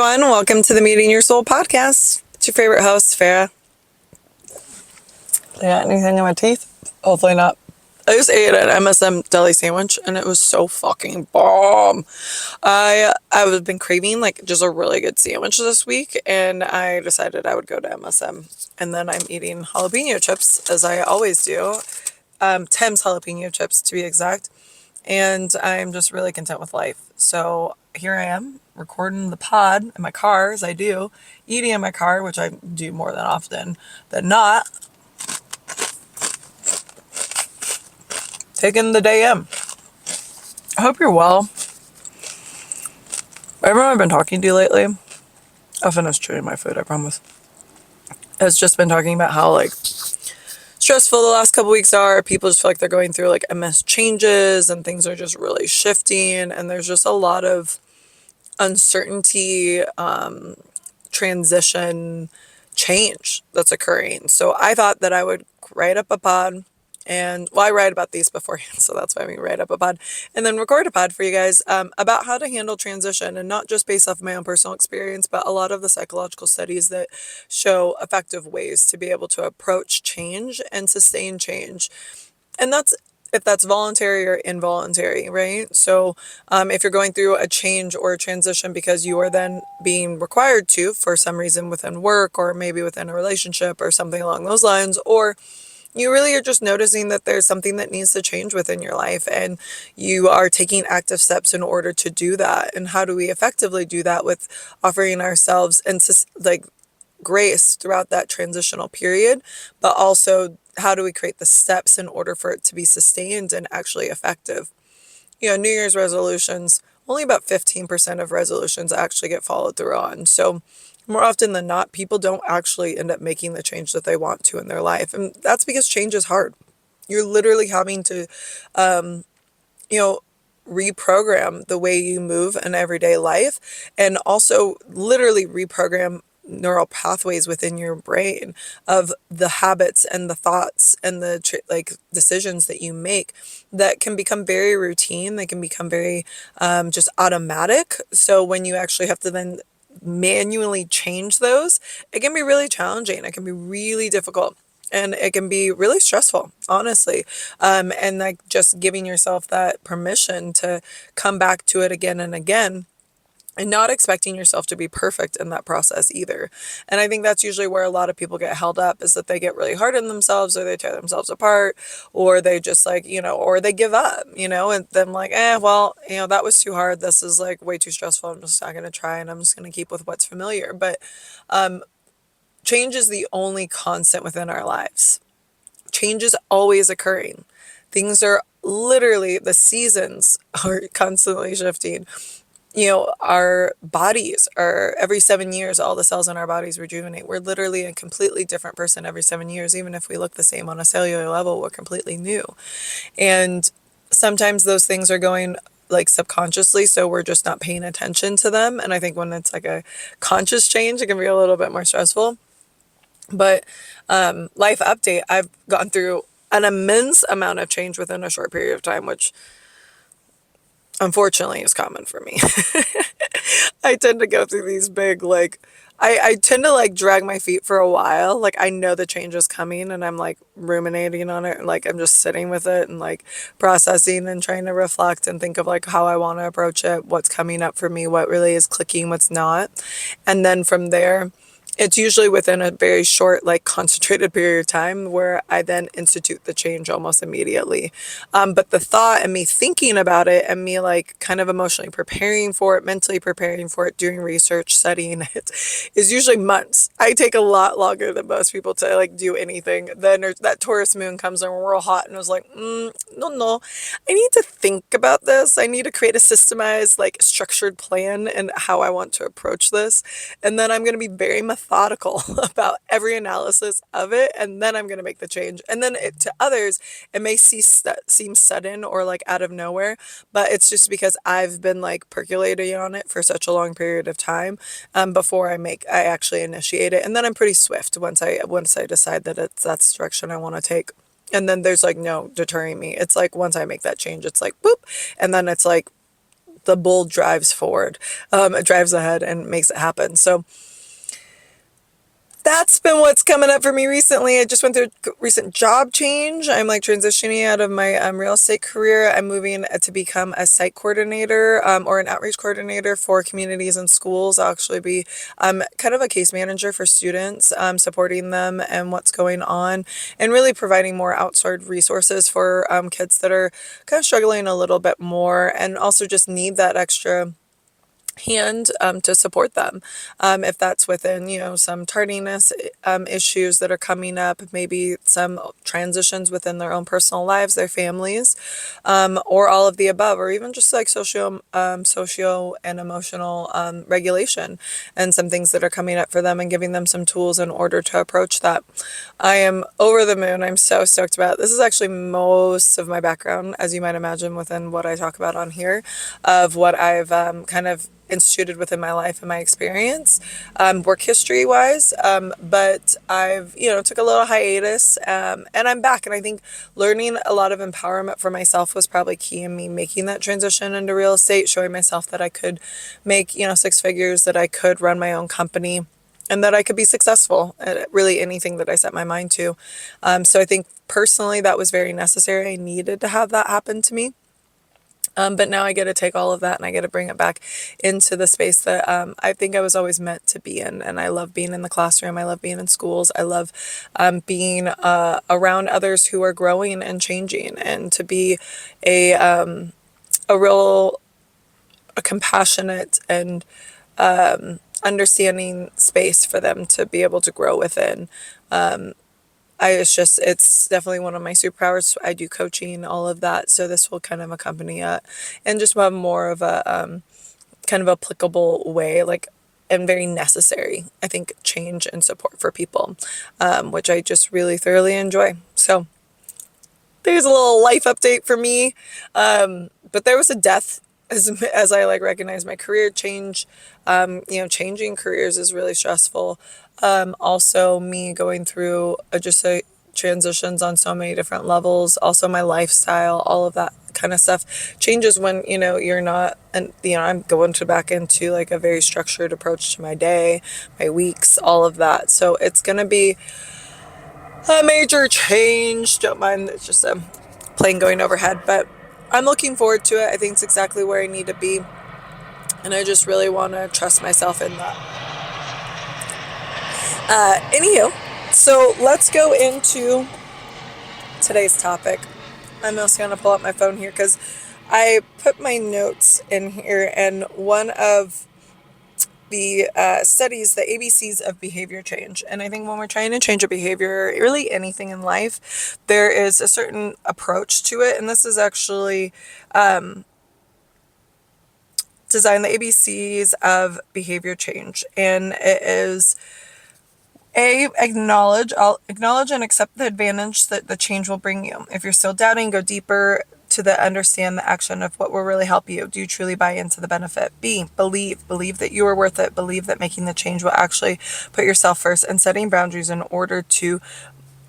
everyone. Welcome to the Meeting Your Soul podcast. It's your favorite host, Farah. I got anything in my teeth? Hopefully not. I just ate an MSM deli sandwich and it was so fucking bomb. I've been craving like just a really good sandwich this week, and I decided I would go to MSM. And then I'm eating jalapeno chips as I always do. Tim's jalapeno chips to be exact. And I'm just really content with life. So here I am recording the pod in my car, as I do, eating in my car, which I do more than often than not, taking the day in. I hope you're well. Everyone I've been talking to lately, I'll finish chewing my food, I promise, has just been talking about how like stressful the last couple weeks are. People just feel like they're going through like MS changes and things are just really shifting, and there's just a lot of uncertainty, transition, change that's occurring. So I thought that I would write up a pod, and well, I write about these beforehand, so that's why we write up a pod and then record a pod for you guys about how to handle transition, and not just based off my own personal experience, but a lot of the psychological studies that show effective ways to be able to approach change and sustain change. And that's if that's voluntary or involuntary, right? So if you're going through a change or a transition because you are then being required to, for some reason within work or maybe within a relationship or something along those lines, or you really are just noticing that there's something that needs to change within your life and you are taking active steps in order to do that. And how do we effectively do that? With offering ourselves and like grace throughout that transitional period, but also how do we create the steps in order for it to be sustained and actually effective? New Year's resolutions, only about 15% of resolutions actually get followed through on. So more often than not, people don't actually end up making the change that they want to in their life. And that's because change is hard. You're literally having to, you know, reprogram the way you move in everyday life, and also literally reprogram neural pathways within your brain of the habits and the thoughts and the like decisions that you make that can become very routine. They can become very just automatic. So when you actually have to then manually change those, it can be really challenging. It can be really difficult. And it can be really stressful, honestly. And like just giving yourself that permission to come back to it again and again, and not expecting yourself to be perfect in that process either. And I think that's usually where a lot of people get held up, is that they get really hard on themselves, or they tear themselves apart, or they just like, or they give up, and then like, well, that was too hard. This is like way too stressful. I'm just not going to try, and I'm just going to keep with what's familiar. But change is the only constant within our lives. Change is always occurring. Things are literally, the seasons are constantly shifting. Our bodies are, every 7 years, all the cells in our bodies rejuvenate. We're literally a completely different person every 7 years. Even if we look the same on a cellular level, we're completely new. And sometimes those things are going like subconsciously, so we're just not paying attention to them. And I think when it's like a conscious change, it can be a little bit more stressful. But life update, I've gone through an immense amount of change within a short period of time, which unfortunately is common for me. I tend to go through these big, like, I tend to like drag my feet for a while. Like I know the change is coming and I'm like ruminating on it. And like I'm just sitting with it and like processing and trying to reflect and think of like how I want to approach it, what's coming up for me, what really is clicking, what's not. And then from there, it's usually within a very short, like concentrated period of time where I then institute the change almost immediately. But the thought and me thinking about it and me like kind of emotionally preparing for it, mentally preparing for it, doing research, studying it is usually months. I take a lot longer than most people to like do anything. Then that Taurus moon comes and we're real hot, and I was like, no, I need to think about this. I need to create a systemized, like structured plan and how I want to approach this. And then I'm going to be very methodical about every analysis of it, and then I'm going to make the change. And then to others, it may seem sudden or like out of nowhere, but it's just because I've been like percolating on it for such a long period of time before I actually initiate it. And then I'm pretty swift once I decide that that's the direction I want to take. And then there's like no deterring me. It's like once I make that change, it's like boop, and then it's like the bull drives forward. It drives ahead and makes it happen. So that's been what's coming up for me recently. I just went through a recent job change. I'm like transitioning out of my real estate career. I'm moving to become a site coordinator or an outreach coordinator for communities and schools. I'll actually be kind of a case manager for students, supporting them and what's going on, and really providing more outside resources for kids that are kind of struggling a little bit more and also just need that extra hand to support them, if that's within some tardiness issues that are coming up, maybe some transitions within their own personal lives, their families, or all of the above, or even just like socio and emotional regulation, and some things that are coming up for them, and giving them some tools in order to approach that. I am over the moon. I'm so stoked about it. This is actually most of my background, as you might imagine, within what I talk about on here, of what I've kind of instituted within my life and my experience, work history wise. But I've, took a little hiatus, and I'm back. And I think learning a lot of empowerment for myself was probably key in me making that transition into real estate, showing myself that I could make, six figures, that I could run my own company, and that I could be successful at really anything that I set my mind to. So I think personally that was very necessary. I needed to have that happen to me. But now I get to take all of that and I get to bring it back into the space that I think I was always meant to be in. And I love being in the classroom. I love being in schools. I love being around others who are growing and changing, and to be a, a real a compassionate and understanding space for them to be able to grow within. It's definitely one of my superpowers. I do coaching, all of that. So this will kind of accompany it and just have more of a kind of applicable way, like, and very necessary, I think, change and support for people, which I just really thoroughly enjoy. So there's a little life update for me. But there was a death as I like recognize my career change. Changing careers is really stressful. Also me going through just a transitions on so many different levels. Also my lifestyle, all of that kind of stuff changes when, you're not, and, I'm going to back into like a very structured approach to my day, my weeks, all of that. So it's going to be a major change. Don't mind, it's just a plane going overhead, but I'm looking forward to it. I think it's exactly where I need to be, and I just really want to trust myself in that. Anywho, so let's go into today's topic. I'm also going to pull up my phone here because I put my notes in here, and one of the studies, the ABCs of behavior change. And I think when we're trying to change a behavior, really anything in life, there is a certain approach to it. And this is actually designed, the ABCs of behavior change. And it is I'll acknowledge and accept the advantage that the change will bring you. If you're still doubting, go deeper to understand the action of what will really help you. Do you truly buy into the benefit? B, believe that you are worth it. Believe that making the change will actually put yourself first, and setting boundaries in order to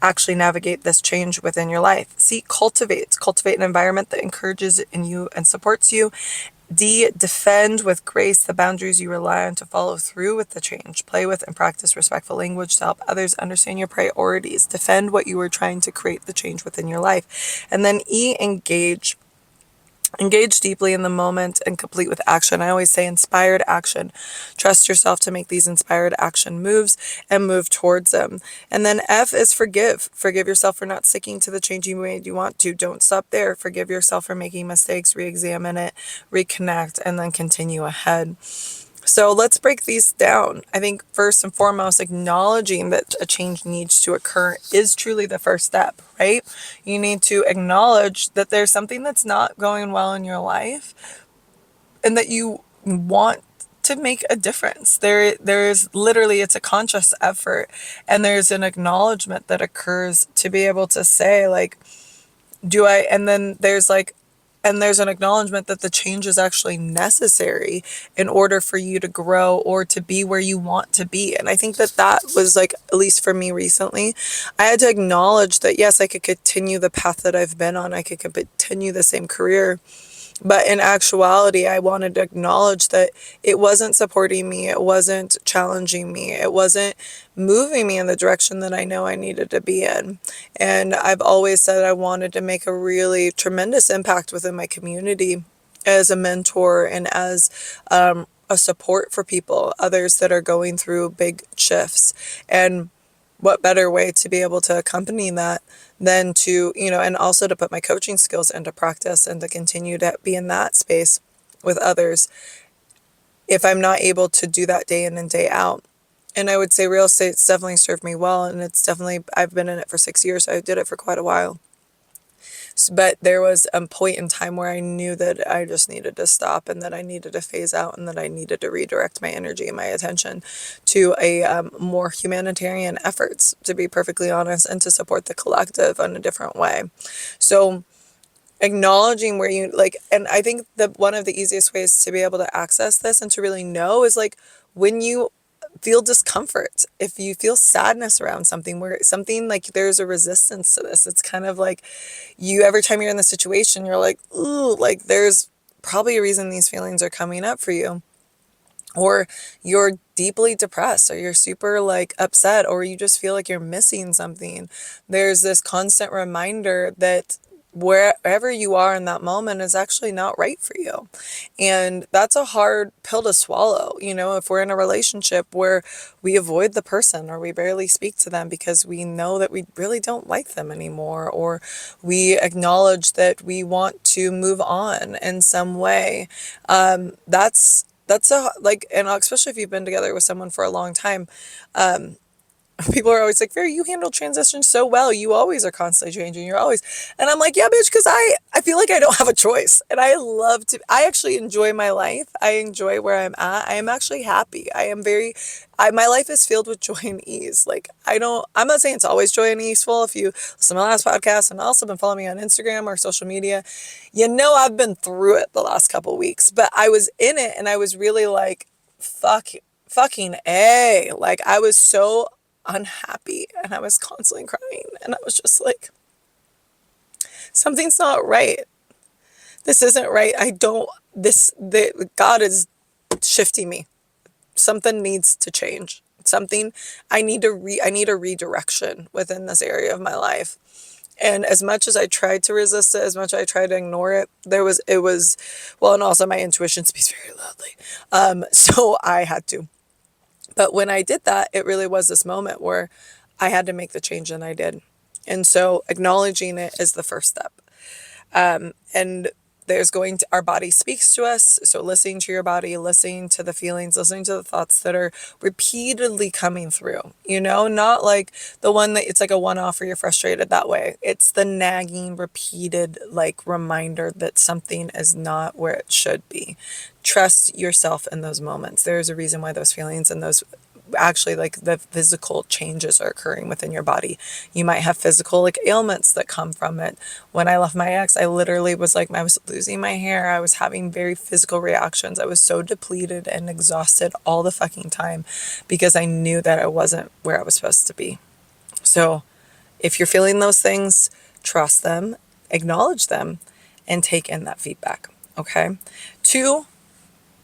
actually navigate this change within your life. C, cultivate an environment that encourages in you and supports you. D, defend with grace the boundaries you rely on to follow through with the change. Play with and practice respectful language to help others understand your priorities. Defend what you are trying to create the change within your life. And then E, engage. Engage deeply in the moment and complete with action. I always say inspired action. Trust yourself to make these inspired action moves and move towards them. And then F is forgive. Forgive yourself for not sticking to the change you made you want to. Don't stop there. Forgive yourself for making mistakes, re-examine it, reconnect, and then continue ahead. So let's break these down. I think first and foremost, acknowledging that a change needs to occur is truly the first step, right? You need to acknowledge that there's something that's not going well in your life and that you want to make a difference. There's literally, it's a conscious effort, and there's an acknowledgement that occurs to be able to say, like, do I, and then there's an acknowledgement that the change is actually necessary in order for you to grow or to be where you want to be. And I think that that was like, at least for me recently, I had to acknowledge that, yes, I could continue the path that I've been on. I could continue the same career, But in actuality, I wanted to acknowledge that it wasn't supporting me, it wasn't challenging me, it wasn't moving me in the direction that I know I needed to be in. And I've always said I wanted to make a really tremendous impact within my community as a mentor and as a support for people, others that are going through big shifts. And what better way to be able to accompany that than to, and also to put my coaching skills into practice and to continue to be in that space with others if I'm not able to do that day in and day out. And I would say real estate's definitely served me well, and it's definitely, I've been in it for 6 years, so I did it for quite a while. But there was a point in time where I knew that I just needed to stop and that I needed to phase out and that I needed to redirect my energy and my attention to a more humanitarian efforts, to be perfectly honest, and to support the collective in a different way. So acknowledging where you like, and I think that one of the easiest ways to be able to access this and to really know is like when you feel discomfort, if you feel sadness around something, where something like there's a resistance to this, it's kind of like you, every time you're in the situation, you're like, ooh, like there's probably a reason these feelings are coming up for you. Or you're deeply depressed, or you're super like upset, or you just feel like you're missing something. There's this constant reminder that wherever you are in that moment is actually not right for you. And that's a hard pill to swallow. If we're in a relationship where we avoid the person or we barely speak to them because we know that we really don't like them anymore, or we acknowledge that we want to move on in some way, that's a like, and especially if you've been together with someone for a long time, um, people are always like, Vera, you handle transition so well. You always are constantly changing. You're always, and I'm like, yeah, bitch, because I feel like I don't have a choice. And I actually enjoy my life. I enjoy where I'm at. I am actually happy. My life is filled with joy and ease. Like, I'm not saying it's always joy and easeful. If you listen to my last podcast and also been following me on Instagram or social media, I've been through it the last couple weeks, but I was in it and I was really like, fucking A. Like, I was so unhappy and I was constantly crying and I was just like, something's not right. This isn't right. God is shifting me. Something needs to change. I need a redirection within this area of my life. And as much as I tried to resist it, as much as I tried to ignore it, well, and also my intuition speaks very loudly. So I had to. But when I did that, it really was this moment where I had to make the change, and I did. And so acknowledging it is the first step. And our body speaks to us. So listening to your body, listening to the feelings, listening to the thoughts that are repeatedly coming through, not like the one that it's like a one-off or you're frustrated that way. It's the nagging, repeated, like reminder that something is not where it should be. Trust yourself in those moments. There's a reason why those feelings and those actually like the physical changes are occurring within your body. You might have physical like ailments that come from it. When I left my ex, I literally was like, I was losing my hair. I was having very physical reactions. I was so depleted and exhausted all the fucking time because I knew that I wasn't where I was supposed to be. So if you're feeling those things, trust them, acknowledge them, and take in that feedback. Okay. 2,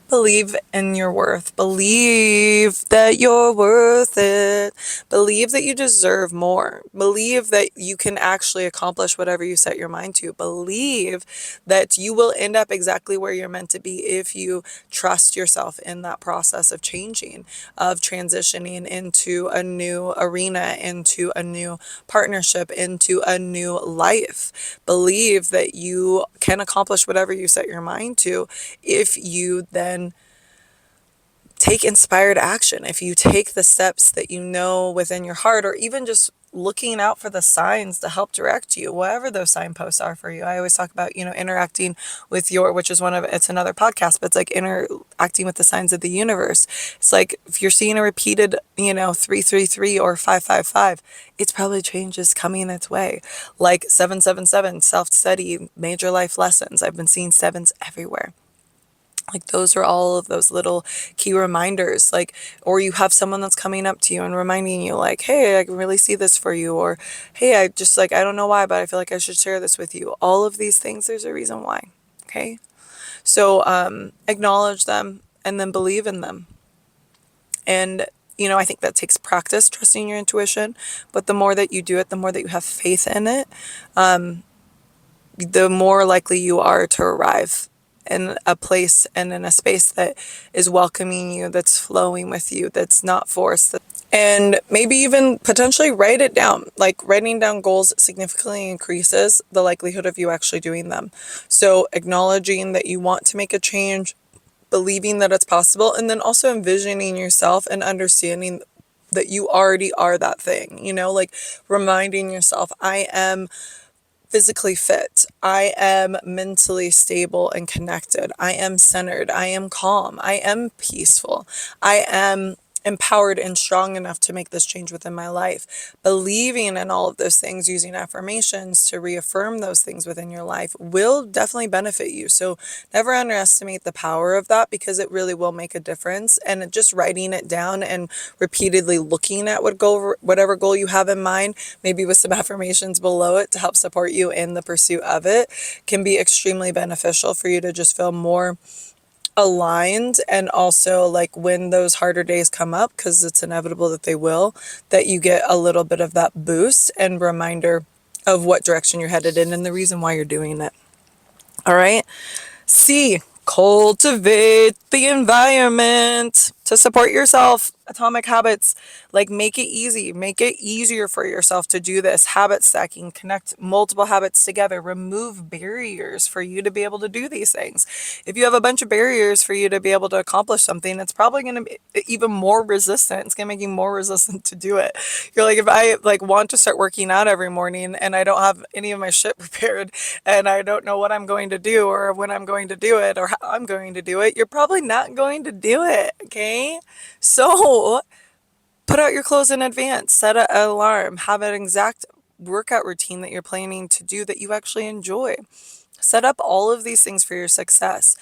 believe in your worth. Believe that you're worth it. Believe that you deserve more. Believe that you can actually accomplish whatever you set your mind to. Believe that you will end up exactly where you're meant to be if you trust yourself in that process of changing, of transitioning into a new arena, into a new partnership, into a new life. Believe that you can accomplish whatever you set your mind to if you then take inspired action. If you take the steps that you know within your heart, or even just looking out for the signs to help direct you, whatever those signposts are for you. I always talk about, interacting with which is it's another podcast, but it's like interacting with the signs of the universe. It's like if you're seeing a repeated, 333 or 555, it's probably changes coming its way. Like 777, self-study, major life lessons. I've been seeing sevens everywhere. Like those are all of those little key reminders, like, or you have someone that's coming up to you and reminding you like, hey, I can really see this for you. Or, hey, I just like, I don't know why, but I feel like I should share this with you. All of these things, there's a reason why. Okay. So acknowledge them and then believe in them. And, I think that takes practice, trusting your intuition. But the more that you do it, the more that you have faith in it, the more likely you are to arrive in a place and in a space that is welcoming you, that's flowing with you, that's not forced. And maybe even potentially write it down. Like writing down goals significantly increases the likelihood of you actually doing them. So acknowledging that you want to make a change, believing that it's possible, and then also envisioning yourself and understanding that you already are that thing, like reminding yourself, I am physically fit. I am mentally stable and connected. I am centered. I am calm. I am peaceful. I am empowered and strong enough to make this change within my life. Believing in all of those things, using affirmations to reaffirm those things within your life will definitely benefit you. So never underestimate the power of that, because it really will make a difference. And just writing it down and repeatedly looking at whatever goal you have in mind, maybe with some affirmations below it to help support you in the pursuit of it, can be extremely beneficial for you to just feel more aligned. And also, like, when those harder days come up, because it's inevitable that they will, that you get a little bit of that boost and reminder of what direction you're headed in and the reason why you're doing it. All right. C, cultivate the environment to support yourself. Atomic habits, like, make it easy, make it easier for yourself to do this. Habit stacking, connect multiple habits together, remove barriers for you to be able to do these things. If you have a bunch of barriers for you to be able to accomplish something, it's probably going to be even more resistant. It's going to make you more resistant to do it. You're like, if I like want to start working out every morning and I don't have any of my shit prepared and I don't know what I'm going to do or when I'm going to do it or how I'm going to do it, you're probably not going to do it. Okay. So put out your clothes in advance, set an alarm, have an exact workout routine that you're planning to do that you actually enjoy. Set up all of these things for your success.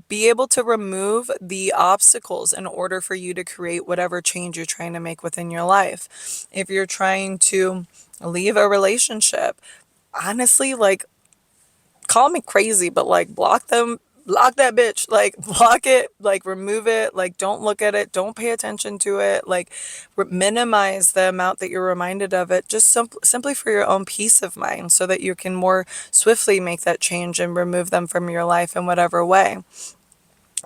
Be able to remove the obstacles in order for you to create whatever change you're trying to make within your life. If you're trying to leave a relationship, honestly, like, call me crazy, but like, block that bitch, like, block it, like, remove it, like, don't look at it, don't pay attention to it, like, minimize the amount that you're reminded of it, just simply for your own peace of mind, so that you can more swiftly make that change and remove them from your life in whatever way.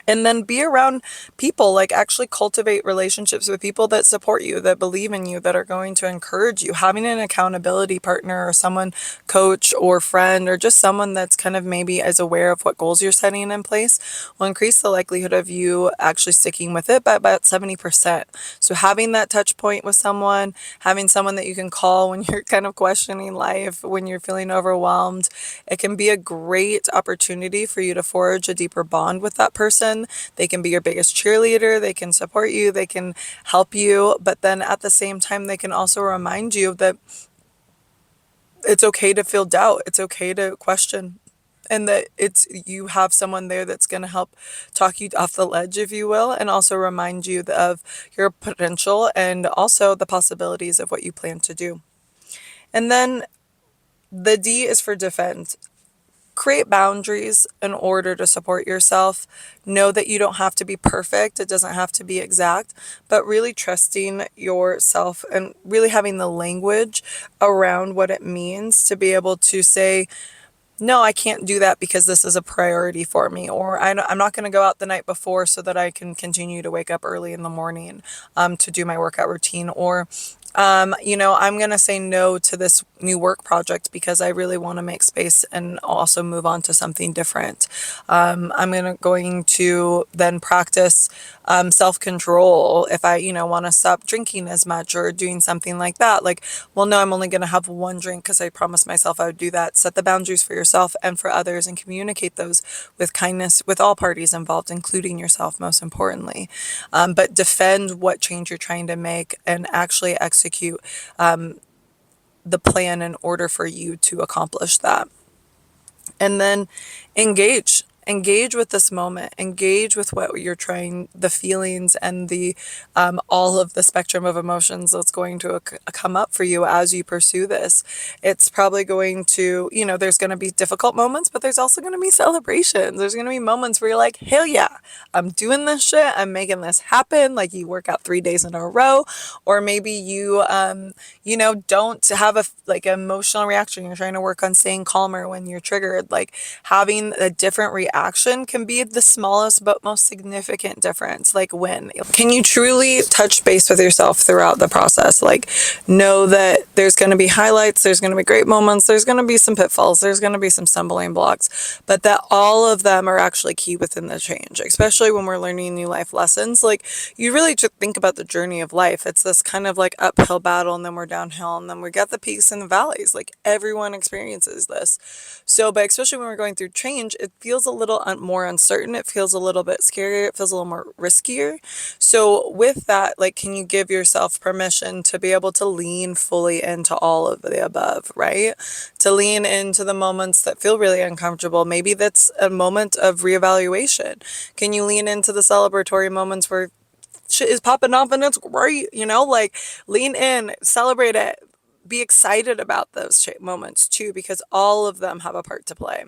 And then be around people, like, actually cultivate relationships with people that support you, that believe in you, that are going to encourage you. Having an accountability partner or someone, coach or friend, or just someone that's kind of maybe as aware of what goals you're setting in place, will increase the likelihood of you actually sticking with it by about 70%. So having that touch point with someone, having someone that you can call when you're kind of questioning life, when you're feeling overwhelmed, it can be a great opportunity for you to forge a deeper bond with that person. They can be your biggest cheerleader, they can support you, they can help you, but then at the same time, they can also remind you that it's okay to feel doubt, it's okay to question, and that you have someone there that's going to help talk you off the ledge, if you will, and also remind you of your potential and also the possibilities of what you plan to do. And then the D is for defend. Create boundaries in order to support yourself. Know that you don't have to be perfect, it doesn't have to be exact, but really trusting yourself and really having the language around what it means to be able to say, no, I can't do that because this is a priority for me, or I'm not going to go out the night before so that I can continue to wake up early in the morning to do my workout routine, or I'm going to say no to this new work project because I really want to make space and also move on to something different. I'm going to then practice self-control if I, want to stop drinking as much or doing something like that. Like, well, no, I'm only going to have one drink because I promised myself I would do that. Set the boundaries for yourself and for others and communicate those with kindness with all parties involved, including yourself, most importantly. But defend what change you're trying to make and actually execute the plan in order for you to accomplish that. And then engage. engage with this moment, engage with what you're trying, the feelings and the all of the spectrum of emotions that's going to come up for you as you pursue this. It's probably going to, there's going to be difficult moments, but there's also going to be celebrations. There's going to be moments where you're like, hell yeah, I'm doing this shit. I'm making this happen. Like you work out 3 days in a row, or maybe you, don't have a like emotional reaction. You're trying to work on staying calmer when you're triggered. Like having a different reaction can be the smallest but most significant difference. Like when can you truly touch base with yourself throughout the process? Like know that there's going to be highlights, there's going to be great moments, there's going to be some pitfalls, there's going to be some stumbling blocks, but that all of them are actually key within the change, especially when we're learning new life lessons. Like you really just think about the journey of life. It's this kind of like uphill battle, and then we're downhill, and then we got the peaks and the valleys. Like everyone experiences this. So, but especially when we're going through change, it feels a little more uncertain. It feels a little bit scarier. It feels a little more riskier. So, with that, like, can you give yourself permission to be able to lean fully into all of the above, right? To lean into the moments that feel really uncomfortable. Maybe that's a moment of reevaluation. Can you lean into the celebratory moments where shit is popping off and it's great, like lean in, celebrate it, be excited about those moments too, because all of them have a part to play.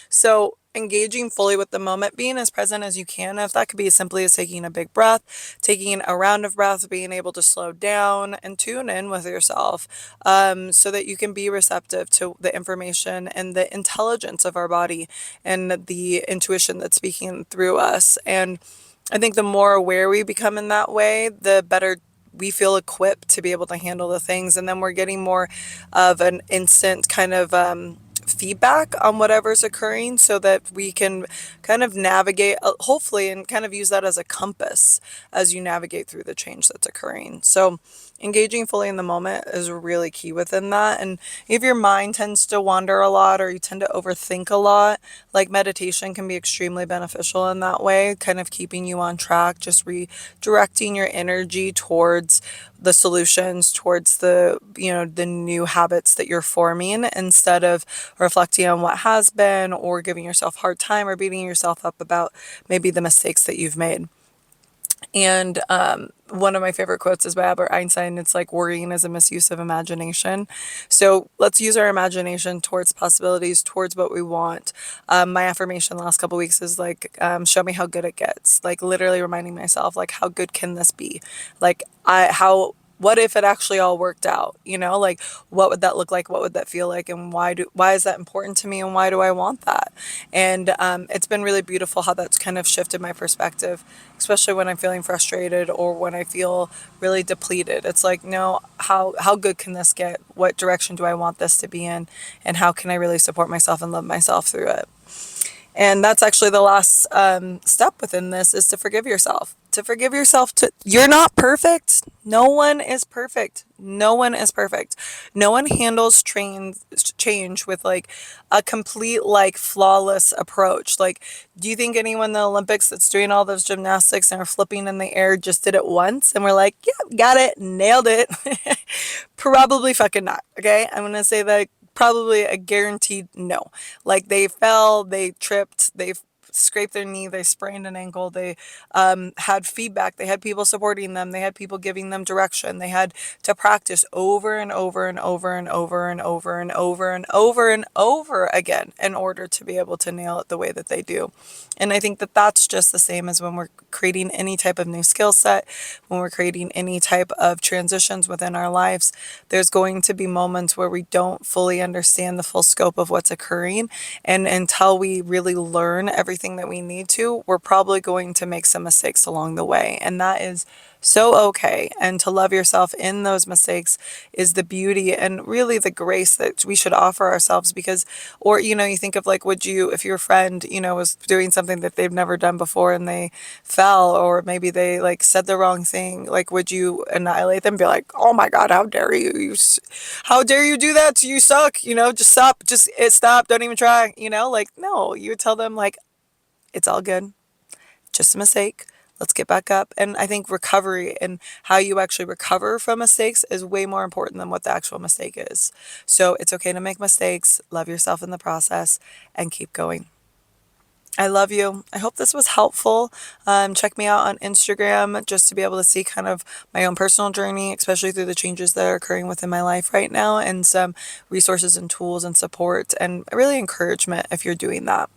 So engaging fully with the moment, being as present as you can, if that could be as simply as taking a big breath, taking a round of breath, being able to slow down and tune in with yourself, so that you can be receptive to the information and the intelligence of our body and the intuition that's speaking through us. And I think the more aware we become in that way, the better we feel equipped to be able to handle the things. And then we're getting more of an instant kind of feedback on whatever's occurring, so that we can kind of navigate, hopefully, and kind of use that as a compass as you navigate through the change that's occurring. So engaging fully in the moment is really key within that. And if your mind tends to wander a lot, or you tend to overthink a lot, like meditation can be extremely beneficial in that way, kind of keeping you on track, just redirecting your energy towards the solutions, towards the new habits that you're forming, instead of reflecting on what has been, or giving yourself a hard time, or beating yourself up about maybe the mistakes that you've made. And one of my favorite quotes is by Albert Einstein. It's like, worrying is a misuse of imagination. So let's use our imagination towards possibilities, towards what we want. My affirmation the last couple weeks is like, show me how good it gets. Like literally reminding myself, like, how good can this be? Like, what if it actually all worked out? Like what would that look like? What would that feel like? And why is that important to me? And why do I want that? And it's been really beautiful how that's kind of shifted my perspective, especially when I'm feeling frustrated or when I feel really depleted. It's like, no, how good can this get? What direction do I want this to be in? And how can I really support myself and love myself through it? And that's actually the last step within this, is to forgive yourself. To forgive yourself. You're not perfect. No one is perfect. No one is perfect. No one handles change with like a complete, like, flawless approach. Like, do you think anyone in the Olympics that's doing all those gymnastics and are flipping in the air just did it once and we're like, yeah, got it, nailed it? Probably fucking not. Okay, I'm gonna say that, probably a guaranteed no. Like they fell, they tripped, they scraped their knee, they sprained an ankle, they had feedback, they had people supporting them, they had people giving them direction, they had to practice over and over and over and over and over and over and over and over again in order to be able to nail it the way that they do. And I think that that's just the same as when we're creating any type of new skill set, when we're creating any type of transitions within our lives. There's going to be moments where we don't fully understand the full scope of what's occurring. And until we really learn everything that we need to, we're probably going to make some mistakes along the way. And that is so okay. And to love yourself in those mistakes is the beauty and really the grace that we should offer ourselves. Because, or, you think of like, if your friend, was doing something that they've never done before and they fell, or maybe they like said the wrong thing, like, would you annihilate them, be like, oh my God, how dare you, how dare you do that, you suck, just stop, stop, don't even try, like, no, you would tell them like, it's all good, just a mistake. Let's get back up. And I think recovery and how you actually recover from mistakes is way more important than what the actual mistake is. So it's okay to make mistakes, love yourself in the process, and keep going. I love you. I hope this was helpful. Check me out on Instagram just to be able to see kind of my own personal journey, especially through the changes that are occurring within my life right now, and some resources and tools and support and really encouragement if you're doing that.